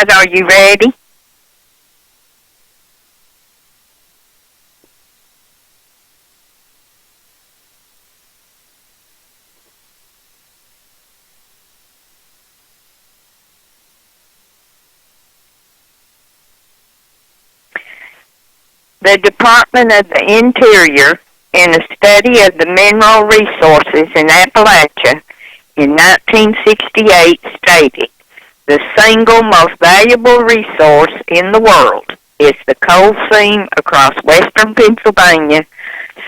right, are you ready? The Department of the Interior, in a study of the mineral resources in Appalachia in 1968, stated, the single most valuable resource in the world is the coal seam across western Pennsylvania,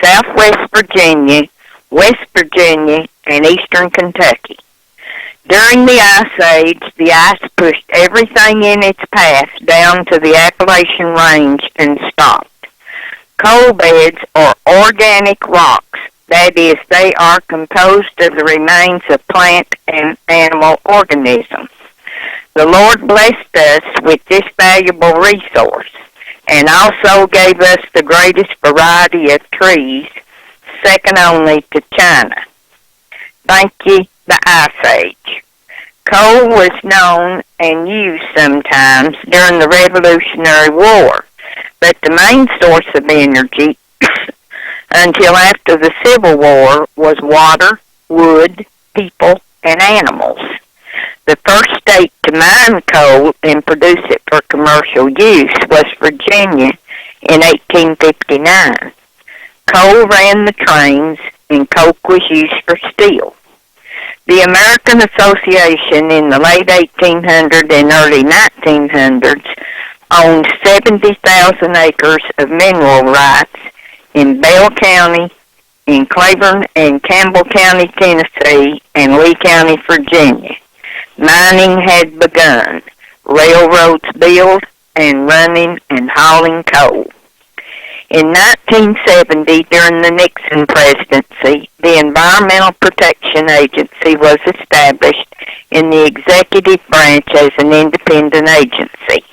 southwest Virginia, West Virginia, and eastern Kentucky. During the Ice Age, the ice pushed everything in its path down to the Appalachian Range and stopped. Coal beds are organic rocks, that is, they are composed of the remains of plant and animal organisms. The Lord blessed us with this valuable resource and also gave us the greatest variety of trees, second only to China. Thank you, the Ice Age. Coal was known and used sometimes during the Revolutionary War, but the main source of energy until after the Civil War was water, wood, people, and animals. The first state to mine coal and produce it for commercial use was Virginia in 1859. Coal ran the trains and coke was used for steel. The American Association in the late 1800s and early 1900s owned 70,000 acres of mineral rights in Bell County, in Claiborne and Campbell County, Tennessee, and Lee County, Virginia. Mining had begun, railroads built, and running and hauling coal. In 1970, during the Nixon presidency, the Environmental Protection Agency was established in the executive branch as an independent agency.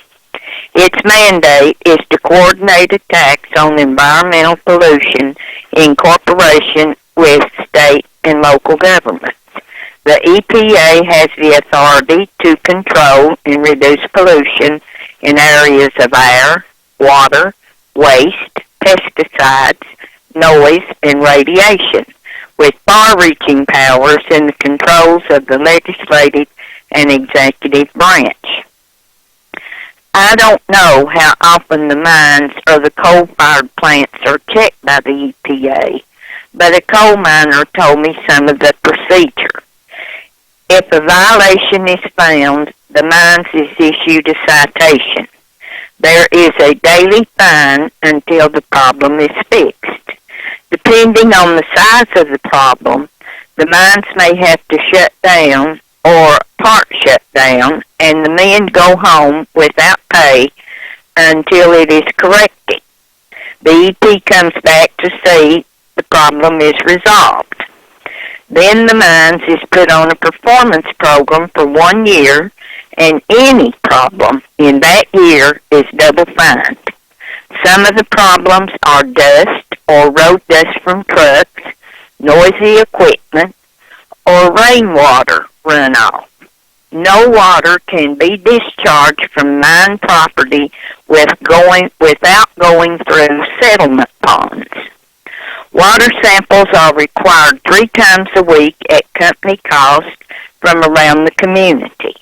Its mandate is to coordinate attacks on environmental pollution in cooperation with state and local governments. The EPA has the authority to control and reduce pollution in areas of air, water, waste, pesticides, noise, and radiation, with far-reaching powers in the controls of the legislative and executive branch. I don't know how often the mines or the coal-fired plants are checked by the EPA, but a coal miner told me some of the procedure. If a violation is found, the mines is issued a citation. There is a daily fine until the problem is fixed. Depending on the size of the problem, the mines may have to shut down or part shut down, and the men go home without pay until it is corrected. The EP comes back to see the problem is resolved. Then the mines is put on a performance program for 1 year, and any problem in that year is double fined. Some of the problems are dust or road dust from trucks, noisy equipment, or rainwater runoff. No water can be discharged from mine property without going through settlement ponds. Water samples are required 3 times a week at company cost from around the community.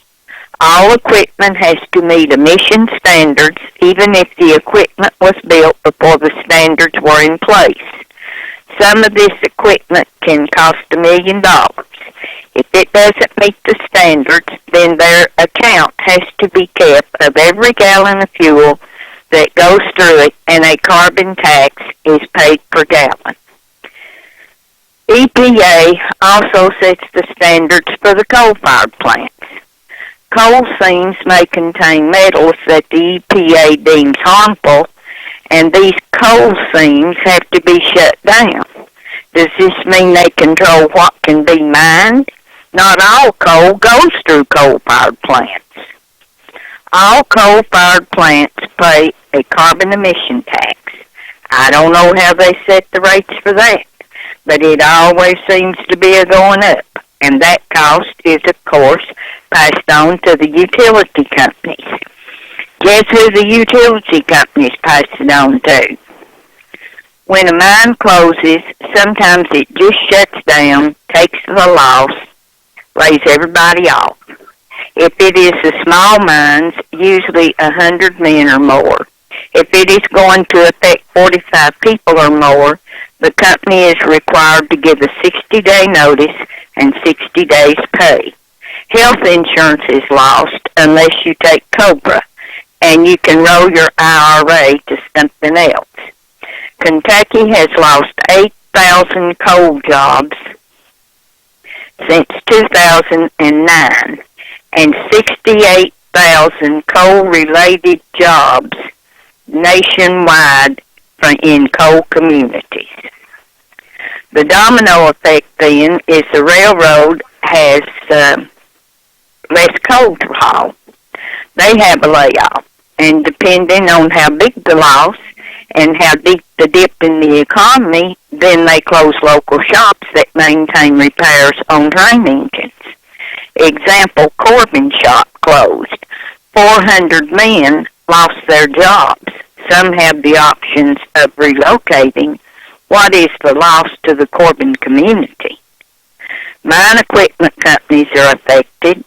All equipment has to meet emission standards, even if the equipment was built before the standards were in place. Some of this equipment can cost $1 million. If it doesn't meet the standards, then their account has to be kept of every gallon of fuel that goes through it, and a carbon tax is paid per gallon. EPA also sets the standards for the coal-fired plants. Coal seams may contain metals that the EPA deems harmful, and these coal seams have to be shut down. Does this mean they control what can be mined? Not all coal goes through coal-fired plants. All coal-fired plants pay a carbon emission tax. I don't know how they set the rates for that, but it always seems to be going up, and that cost is, of course, passed on to the utility companies. Guess who the utility companies pass it on to? When a mine closes, sometimes it just shuts down, takes the loss, lays everybody off. If it is the small mines, usually 100 men or more. If it is going to affect 45 people or more, the company is required to give a 60-day notice and 60 days pay. Health insurance is lost unless you take COBRA, and you can roll your IRA to something else. Kentucky has lost 8,000 coal jobs since 2009 and 68,000 coal-related jobs nationwide in coal communities. The domino effect then is the railroad has less coal to haul. They have a layoff, and depending on how big the loss and how deep the dip in the economy, then they close local shops that maintain repairs on train engines. Example, Corbin shop closed. 400 men lost their jobs. Some have the options of relocating. What is the loss to the Corbin community? Mine equipment companies are affected.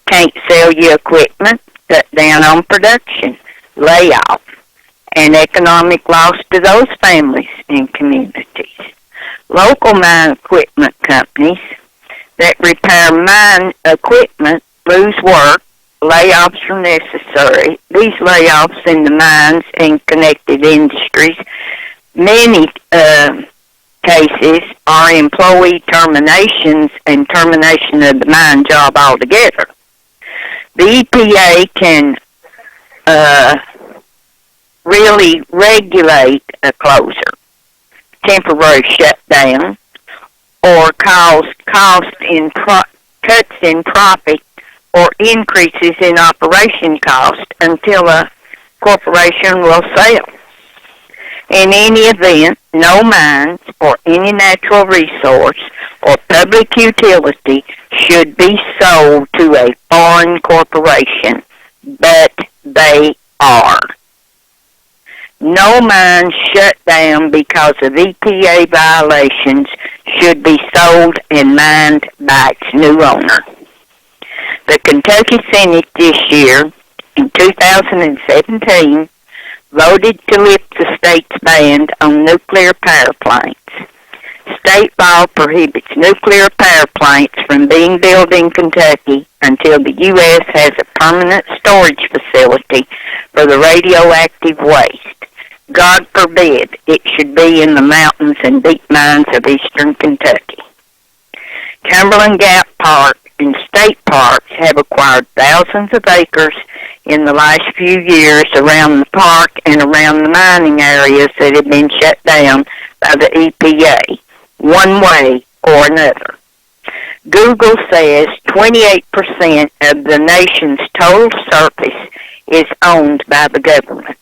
Can't sell you equipment, cut down on production, layoff, and economic loss to those families and communities. Local mine equipment companies that repair mine equipment lose work. Layoffs are necessary. These layoffs in the mines and connected industries, many cases, are employee terminations and termination of the mine job altogether. The EPA can really regulate a closure, temporary shutdown, or cause cuts in profit or increases in operation cost until a corporation will sell. In any event, no mines or any natural resource or public utility should be sold to a foreign corporation, but they are. No mine shut down because of EPA violations should be sold and mined by its new owner. The Kentucky Senate this year, in 2017, voted to lift the state's ban on nuclear power plants. State law prohibits nuclear power plants from being built in Kentucky until the U.S. has a permanent storage facility for the radioactive waste. God forbid it should be in the mountains and deep mines of eastern Kentucky. Cumberland Gap Park and state parks have acquired thousands of acres in the last few years around the park and around the mining areas that have been shut down by the EPA, one way or another. Google says 28% of the nation's total surface is owned by the government.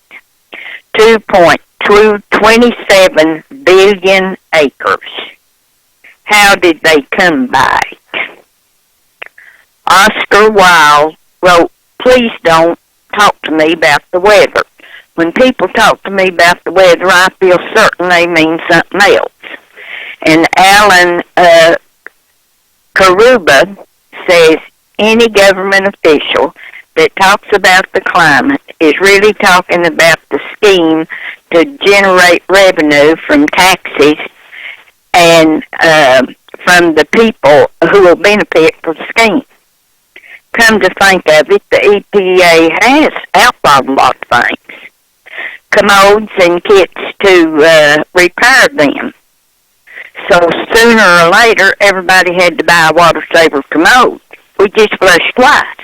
2.227 billion acres. How did they come by? Oscar Wilde wrote, "Please don't talk to me about the weather. When people talk to me about the weather, I feel certain they mean something else." And Alan Karuba says, any government official that talks about the climate is really talking about the scheme to generate revenue from taxes and from the people who will benefit from the scheme. Come to think of it, the EPA has outlawed a lot of things. Commodes and kits to repair them. So sooner or later, everybody had to buy a water saver commode. We just flushed twice.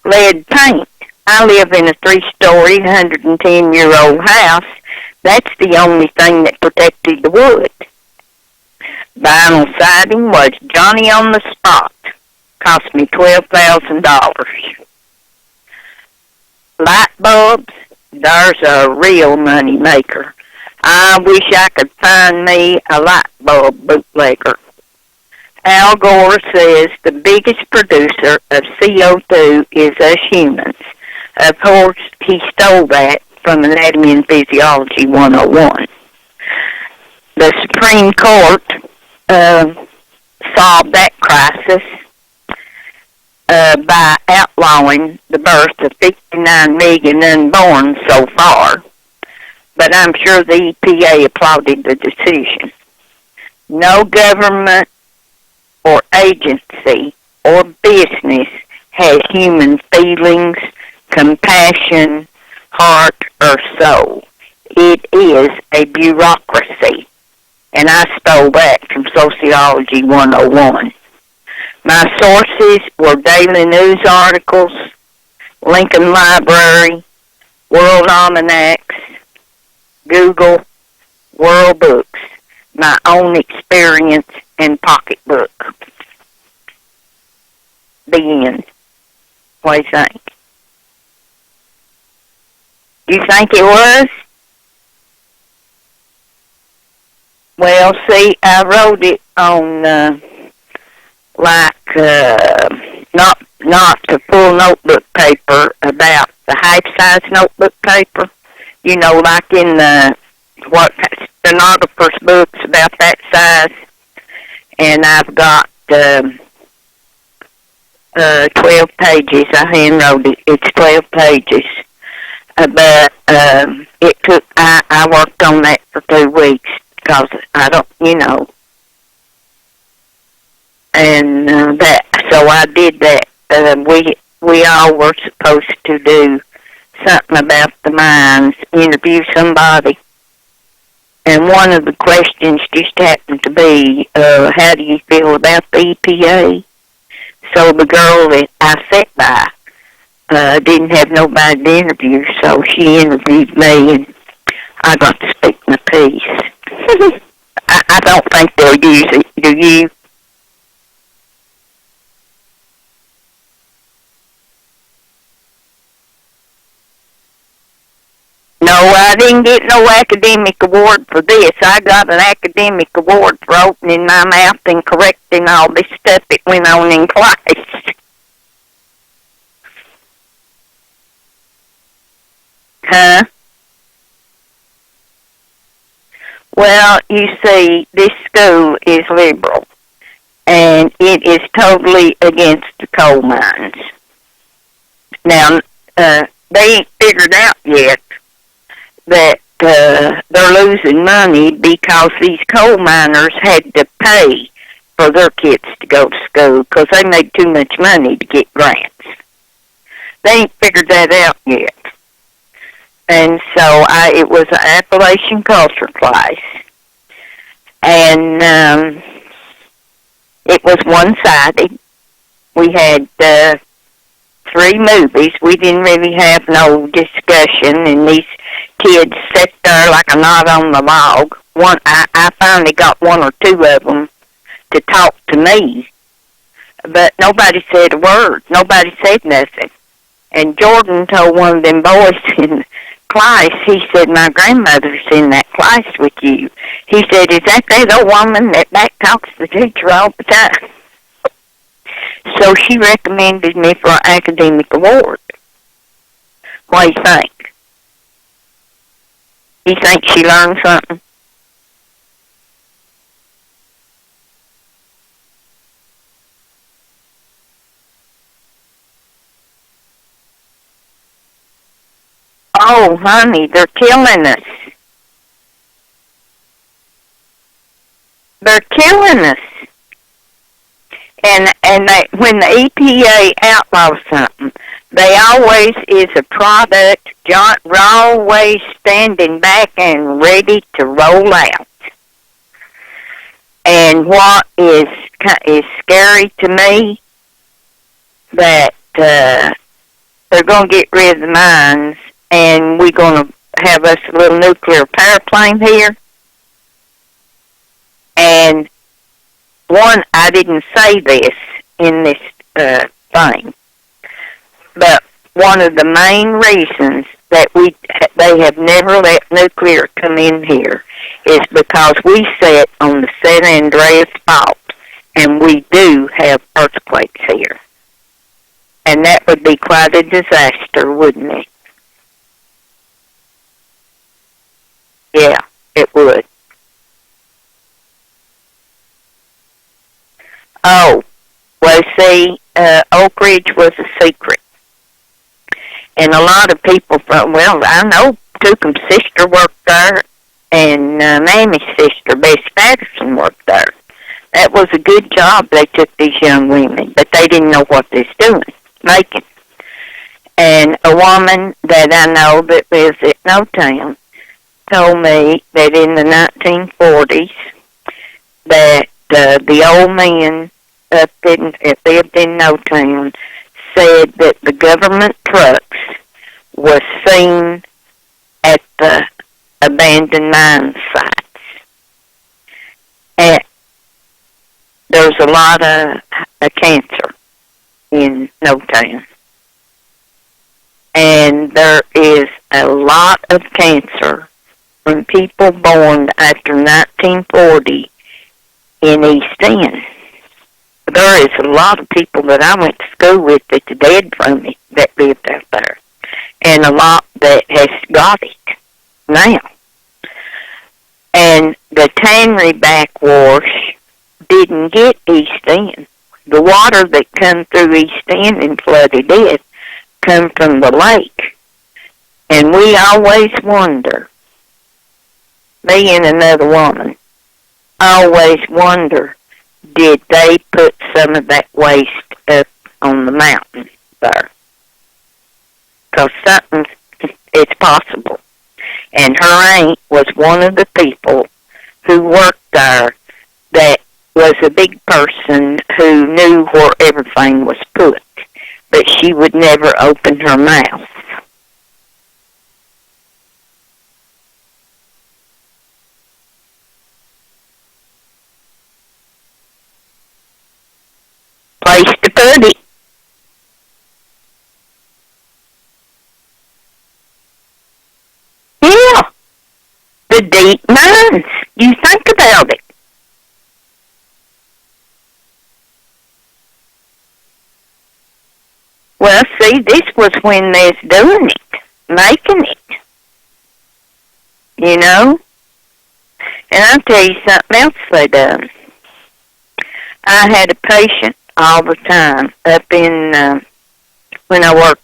Lead paint. I live in a 3-story, 110-year-old house. That's the only thing that protected the wood. Vinyl siding was Johnny on the spot. Cost me $12,000. Light bulbs, there's a real money maker. I wish I could find me a light bulb bootlegger. Al Gore says the biggest producer of CO2 is us humans. Of course, he stole that from Anatomy and Physiology 101. The Supreme Court solved that crisis by outlawing the birth of 59 million unborn so far. But I'm sure the EPA applauded the decision. No government or agency or business has human feelings, compassion, heart, or soul. It is a bureaucracy. And I stole that from Sociology 101. My sources were Daily News articles, Lincoln Library, World Almanacs, Google, World Books, my own experience, and pocketbook. The end. What do you think? Do you think it was? Well, see, I wrote it on not the full notebook paper, about the half-size notebook paper. You know, like in the what stenographer's books about that size. And I've got 12 pages. I handwrote it. It's 12 pages. But it took. I worked on that for 2 weeks because I don't, you know. And so I did that. We all were supposed to do something about the mines, interview somebody. And one of the questions just happened to be, how do you feel about the EPA? So the girl that I sat by didn't have nobody to interview, so she interviewed me, and I got to speak my piece. I don't think they'll use it, do you? No, I didn't get no academic award for this. I got an academic award for opening my mouth and correcting all this stuff that went on in class. Huh? Well, you see, this school is liberal, and it is totally against the coal mines. Now, they ain't figured out yet that they're losing money because these coal miners had to pay for their kids to go to school because they made too much money to get grants. They ain't figured that out yet. And so it was an Appalachian culture class. And it was one-sided. We had 3 movies. We didn't really have no discussion, and these kids sat there like a knot on the log. I finally got 1 or 2 of them to talk to me, but nobody said a word. Nobody said nothing. And Jordan told one of them boys in class, he said, my grandmother's in that class with you. He said, is that the woman that back talks to the teacher all the time? So she recommended me for an academic award. What do you think? You think she learned something? Oh, honey, they're killing us. They're killing us. And when the EPA outlaws something, they always is a product, always standing back and ready to roll out. And what is scary to me, that they're going to get rid of the mines, and we're going to have us a little nuclear power plant here. And I didn't say this in this thing, but one of the main reasons that they have never let nuclear come in here is because we sit on the San Andreas fault, and we do have earthquakes here. And that would be quite a disaster, wouldn't it? Yeah, it would. Oh, well, see, Oak Ridge was a secret. And a lot of people from, well, I know Tookum's sister worked there, and Mammy's sister, Bessie Patterson, worked there. That was a good job they took these young women, but they didn't know what they was doing, making. And a woman that I know that lives at No Town told me that in the 1940s that the old man that lived in No Town said that the government trucks was seen at the abandoned mine sites. And there's a lot of cancer in No Town. And there is a lot of cancer from people born after 1940 in East End. There is a lot of people that I went to school with that's dead from it that lived out there. And a lot that has got it now. And the Tannery backwash didn't get East End. The water that come through East End and flooded it come from the lake. And we always wonder, me and another woman, always wonder, did they put some of that waste up on the mountain there? Because it's possible. And her aunt was one of the people who worked there that was a big person who knew where everything was put, but she would never open her mouth. Place to put it. Yeah, the deep mines. You think about it. Well, see, this was when they was doing it, making it. You know? And I'll tell you something else they done. I had a patient all the time up in, when I worked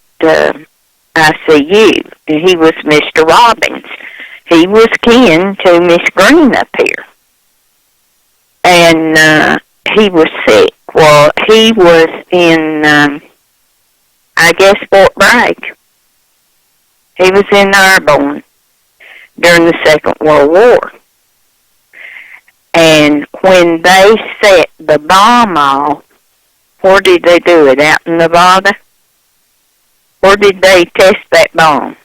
ICU, and he was Mr. Robbins. He was kin to Miss Green up here. And he was sick. Well, he was in, I guess, Fort Bragg. He was in Airborne during the Second World War. And when they set the bomb off, where did they do it? Out in Nevada? Where did they test that bomb?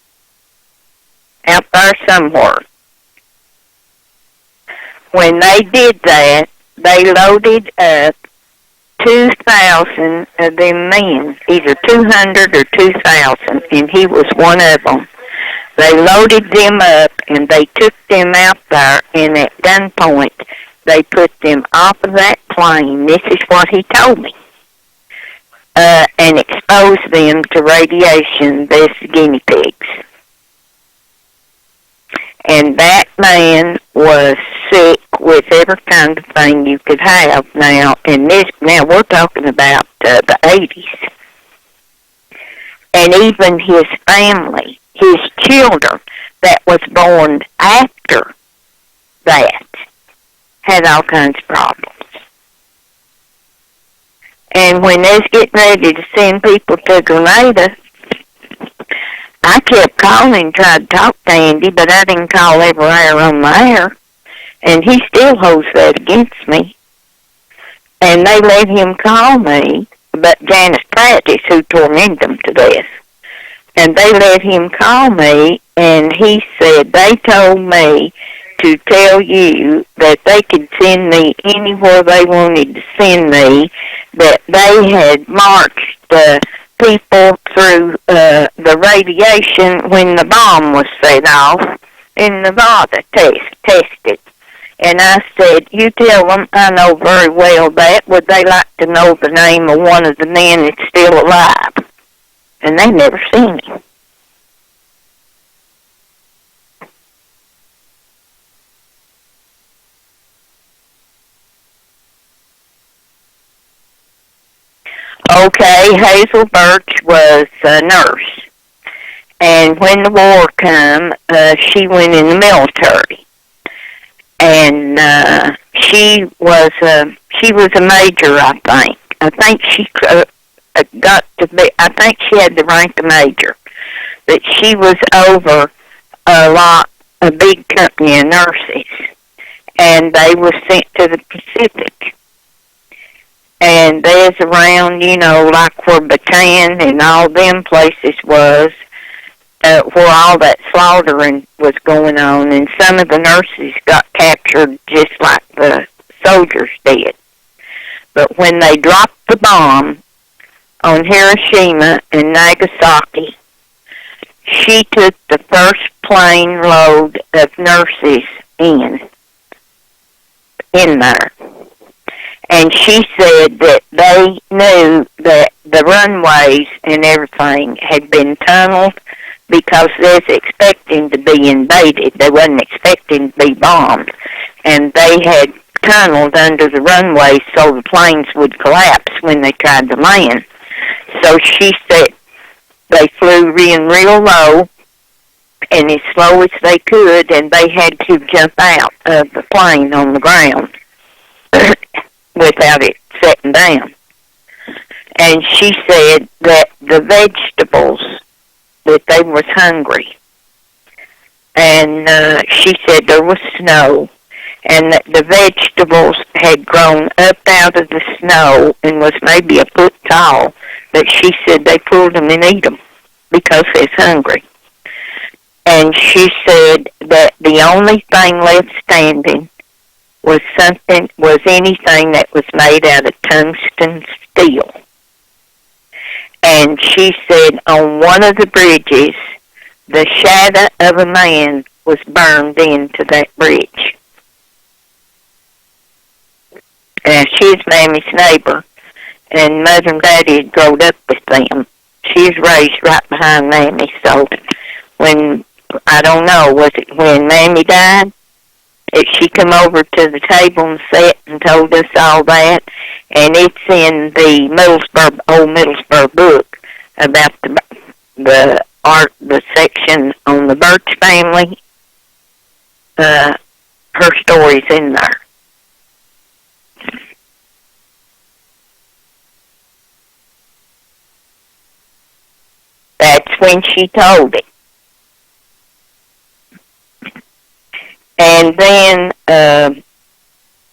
Out there somewhere. When they did that, they loaded up 2,000 of them men, either 200 or 2,000, and he was one of them. They loaded them up, and they took them out there, and at gunpoint, they put them off of that plane. This is what he told me. And exposed them to radiation as guinea pigs. And that man was sick with every kind of thing you could have now. And now we're talking about the 80s. And even his family, his children that was born after that, had all kinds of problems. And when they was getting ready to send people to Grenada, I kept calling and tried to talk to Andy, but I didn't call everywhere on the air. And he still holds that against me. And they let him call me, but Janice Pratt is who tormented him to death. And they let him call me, and he said, they told me to tell you that they could send me anywhere they wanted to send me, that they had marched people through the radiation when the bomb was set off in Nevada, tested. And I said, you tell them I know very well that. Would they like to know the name of one of the men that's still alive? And they never seen him. Okay, Hazel Birch was a nurse. And when the war come, she went in the military. And she was a major, I think. I think she got to be. I think she had the rank of major. But she was over a big company of nurses, and they were sent to the Pacific. And there's around, like where Bataan and all them places was, where all that slaughtering was going on, and some of the nurses got captured just like the soldiers did. But when they dropped the bomb on Hiroshima and Nagasaki, she took the first plane load of nurses in there. And she said that they knew that the runways and everything had been tunneled because they was expecting to be invaded. They wasn't expecting to be bombed. And they had tunneled under the runways so the planes would collapse when they tried to land. So she said they flew in real low and as slow as they could, and they had to jump out of the plane on the ground without it setting down. And she said that the vegetables, that they was hungry. And she said there was snow, and that the vegetables had grown up out of the snow and was maybe a foot tall. But she said they pulled them and ate them because they was hungry. And she said that the only thing left standing was anything that was made out of tungsten steel. And she said on one of the bridges, the shadow of a man was burned into that bridge. She's Mammy's neighbor, and Mother and Daddy had grown up with them. She was raised right behind Mammy, so when, I don't know, was it when Mammy died? She come over to the table and sat and told us all that, and it's in the old Middlesboro book about the art, the section on the Birch family. Her story's in there. That's when she told it. And then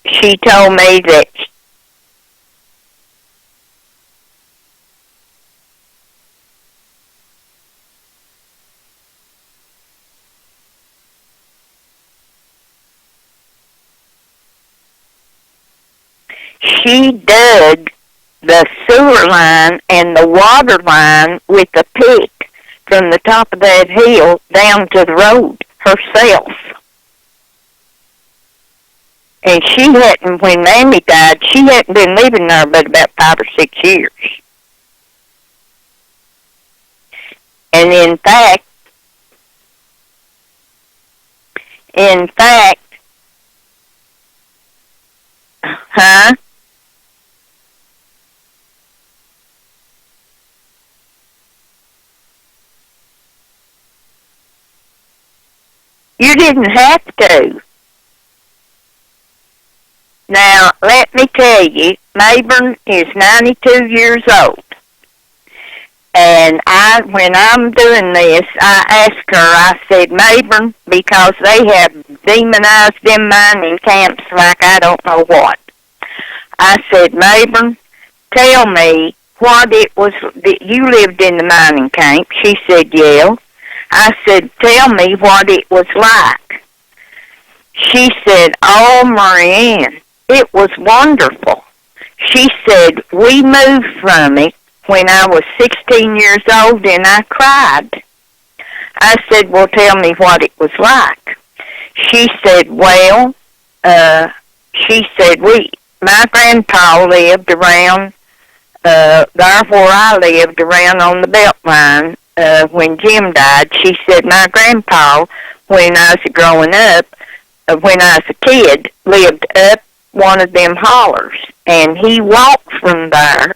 she told me that she dug the sewer line and the water line with a pick from the top of that hill down to the road herself. And she hadn't, when Mammy died, she hadn't been living there but about 5 or 6 years. And in fact, huh? You didn't have to. Now, let me tell you, Mayburn is 92 years old. And when I'm doing this, I ask her, I said, Mayburn, because they have demonized them mining camps like I don't know what. I said, Mayburn, tell me what it was that you lived in the mining camp. She said, yeah. I said, tell me what it was like. She said, oh, Maryann, it was wonderful. She said, we moved from it when I was 16 years old and I cried. I said, well, tell me what it was like. She said, well, she said, my grandpa lived around, there where I lived, around on the Beltline, when Jim died. She said, my grandpa, when I was growing up, when I was a kid, lived up one of them hollers, and he walked from there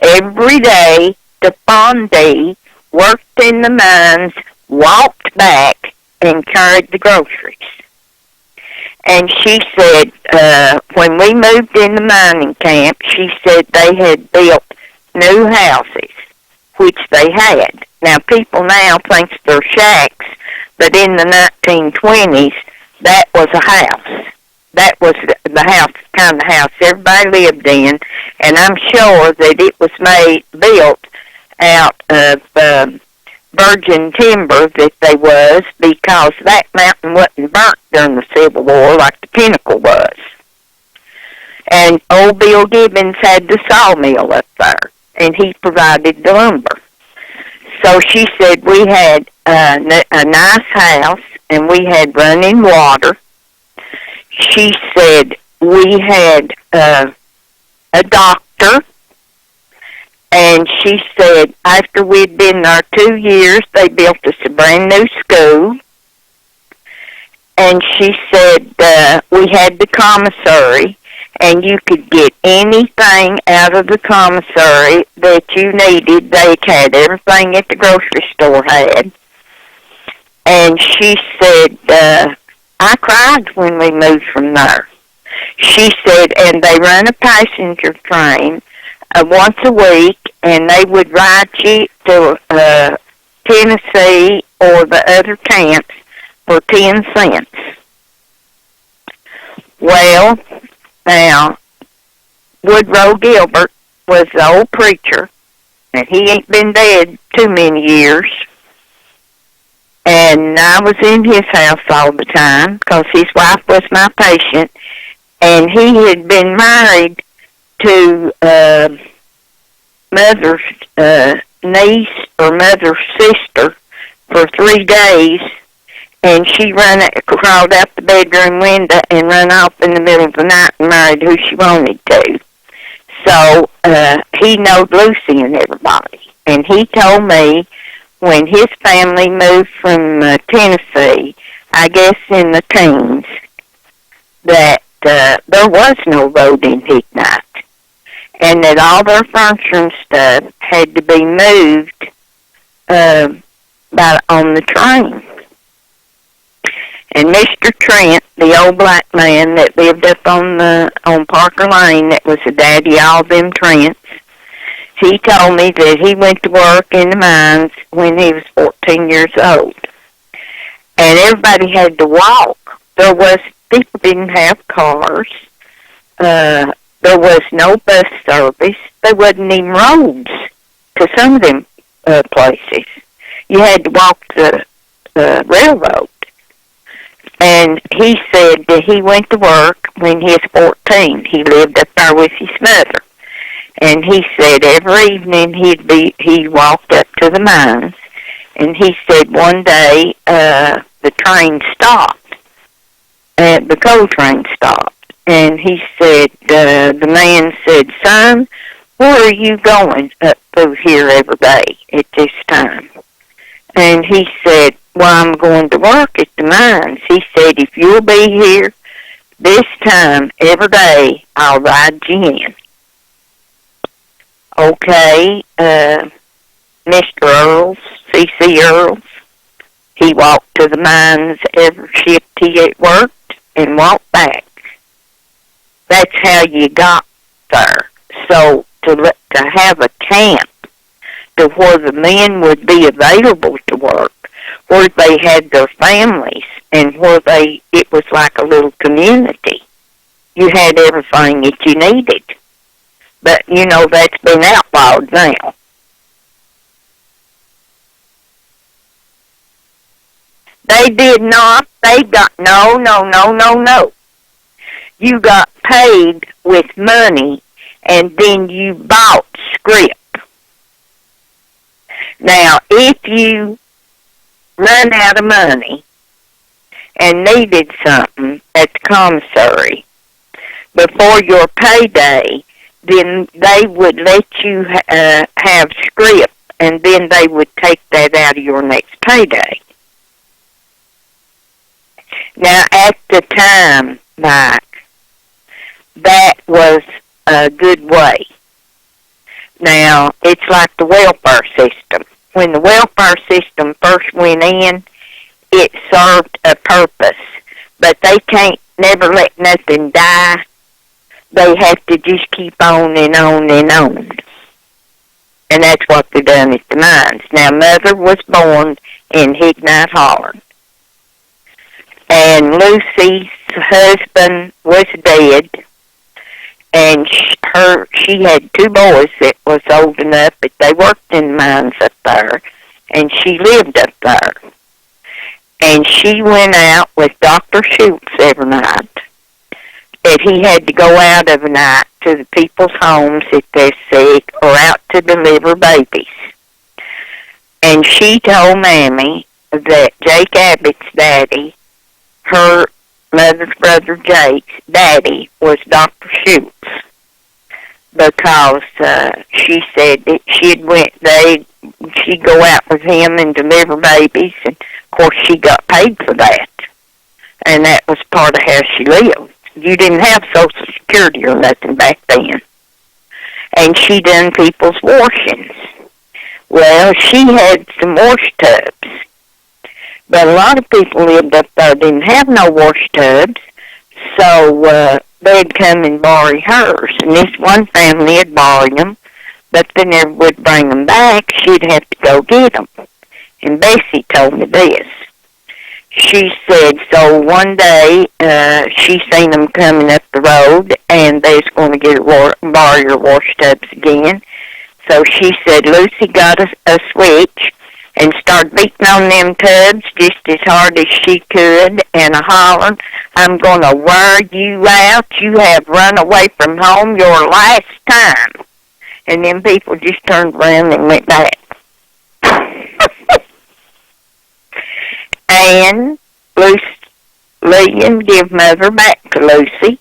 every day to Fondue, worked in the mines, walked back, and carried the groceries. And she said, when we moved in the mining camp, she said they had built new houses, which they had. Now, people now think they're shacks, but in the 1920s, that was a house. That was the house, kind of house everybody lived in, and I'm sure that it was built out of virgin timber that they was, because that mountain wasn't burnt during the Civil War like the Pinnacle was. And old Bill Gibbons had the sawmill up there, and he provided the lumber. So she said we had a nice house, and we had running water. She said we had a doctor, and she said after we'd been there 2 years, they built us a brand new school. And she said we had the commissary, and you could get anything out of the commissary that you needed. They had everything that the grocery store had. And she said, I cried when we moved from there. She said, and they run a passenger train once a week, and they would ride you to Tennessee or the other camps for 10 cents. Well, now, Woodrow Gilbert was the old preacher, and he ain't been dead too many years. And I was in his house all the time because his wife was my patient, and he had been married to mother's niece or mother's sister for 3 days, and she crawled out the bedroom window and ran off in the middle of the night and married who she wanted to. So he knowed Lucy and everybody, and he told me when his family moved from Tennessee, I guess in the teens, that there was no road in Hicknight, and that all their furniture and stuff had to be moved on the train. And Mr. Trent, the old black man that lived up on Parker Lane, that was the daddy of all them Trents, he told me that he went to work in the mines when he was 14 years old. And everybody had to walk. People didn't have cars. There was no bus service. There wasn't even roads to some of them places. You had to walk the railroad. And he said that he went to work when he was 14. He lived up there with his mother. And he said every evening he walked up to the mines, and he said one day the train stopped, the coal train stopped, and he said the man said, "Son, where are you going up through here every day at this time?" And he said, "Well, I'm going to work at the mines." He said, "If you'll be here this time every day, I'll ride you in." Okay, Mr. Earls, C.C. Earls, he walked to the mines every shift he had worked and walked back. That's how you got there. So to have a camp to where the men would be available to work, where they had their families, and where it was like a little community. You had everything that you needed. But, that's been outlawed now. They did not. They got, no. You got paid with money, and then you bought scrip. Now, if you run out of money, and needed something at the commissary before your payday, then they would let you have script, and then they would take that out of your next payday. Now, at the time, Mike, that was a good way. Now, it's like the welfare system. When the welfare system first went in, it served a purpose, but they can't never let nothing die. They have to just keep on and on and on. And that's what they done at the mines. Now, Mother was born in Hignite Holler. And Lucy's husband was dead. And she had two boys that was old enough, but they worked in mines up there. And she lived up there. And she went out with Dr. Schultz every night. That he had to go out of a night to the people's homes if they're sick or out to deliver babies. And she told Mammy that Jake Abbott's daddy, her mother's brother Jake's daddy, was Dr. Schultz. Because she said that she'd go out with him and deliver babies, and of course she got paid for that. And that was part of how she lived. You didn't have Social Security or nothing back then. And she done people's washings. Well, she had some wash tubs. But a lot of people lived up there didn't have no wash tubs, so they'd come and borrow hers. And this one family had borrowed them, but they never would bring them back. She'd have to go get them. And Bessie told me this. She said, so one day she seen them coming up the road, and they was going to borrow your wash tubs again. So she said, Lucy got a switch and started beating on them tubs just as hard as she could, and hollered, I'm going to wear you out. You have run away from home your last time. And then people just turned around and went back. And Lillian gave Mother back to Lucy.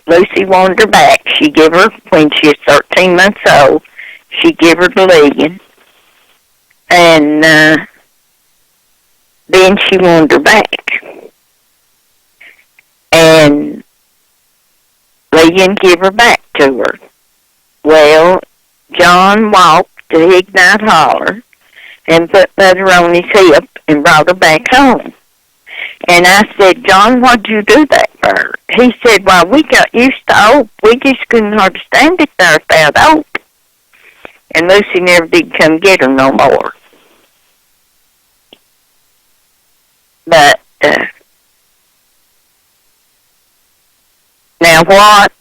Lucy wanted her back. She gave her, when she was 13 months old, she gave her to Lillian. And then she wanted her back. And Lillian gave her back to her. Well, John walked to Ignite Holler and put Mother on his hip and brought her back home. And I said, John, what'd you do that for? He said, well, we got used to oak. We just couldn't hardly stand it there without oak. And Lucy never did come get her no more. But, now what?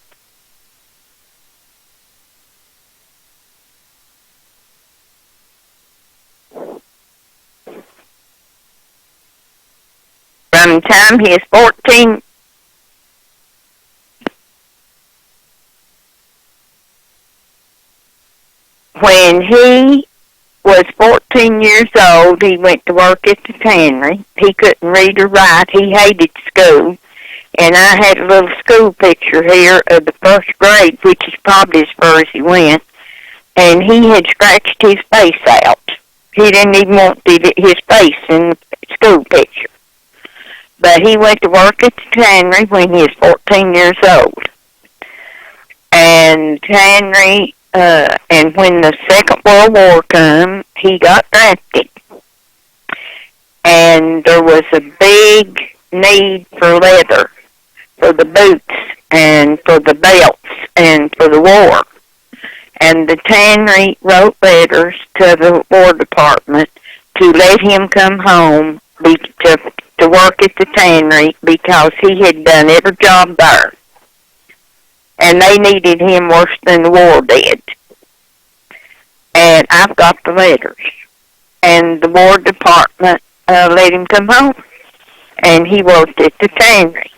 From the time he was 14, when he was 14 years old, he went to work at the tannery. He couldn't read or write. He hated school. And I had a little school picture here of the first grade, which is probably as far as he went. And he had scratched his face out. He didn't even want his face in the school picture. But he went to work at the tannery when he was 14 years old. And tannery, and when the Second World War came, he got drafted. And there was a big need for leather, for the boots, and for the belts, and for the war. And the tannery wrote letters to the War Department to let him come home to work at the tannery because he had done every job there. And they needed him worse than the war did. And I've got the letters. And the War Department let him come home. And he worked at the tannery.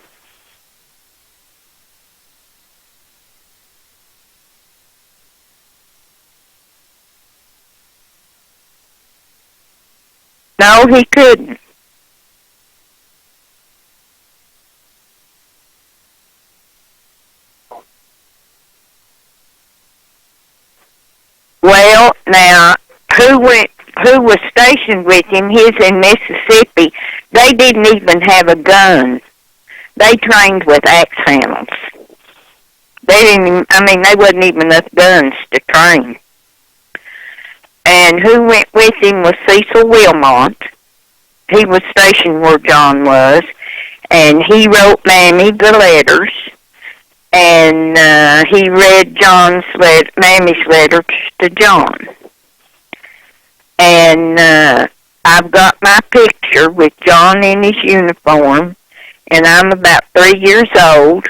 No, he couldn't. Now, who went? Who was stationed with him? He's in Mississippi. They didn't even have a gun. They trained with axe handles. They didn't. They wasn't even enough guns to train. And who went with him was Cecil Wilmot. He was stationed where John was, and he wrote Mammy the letters, and he read Mammy's letters to John. And I've got my picture with John in his uniform, and I'm about 3 years old,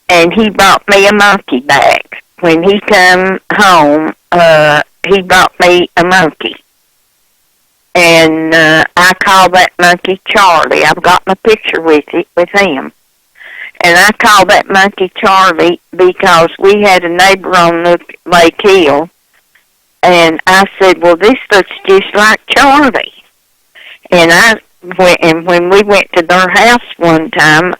and he bought me a monkey back. When he come home, he bought me a monkey. And I call that monkey Charlie. I've got my picture with him. And I call that monkey Charlie because we had a neighbor on Lake Hill. And I said, well, this looks just like Charlie. And when we went to their house one time,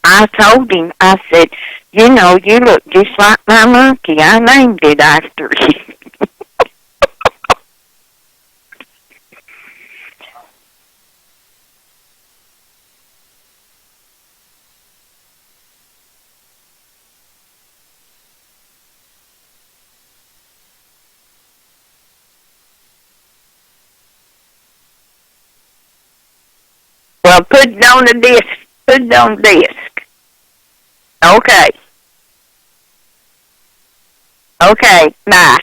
I told him, I said, you know, you look just like my monkey. I named it after you. Well, put it on the disc. Put it on the disc. Okay. Okay, bye.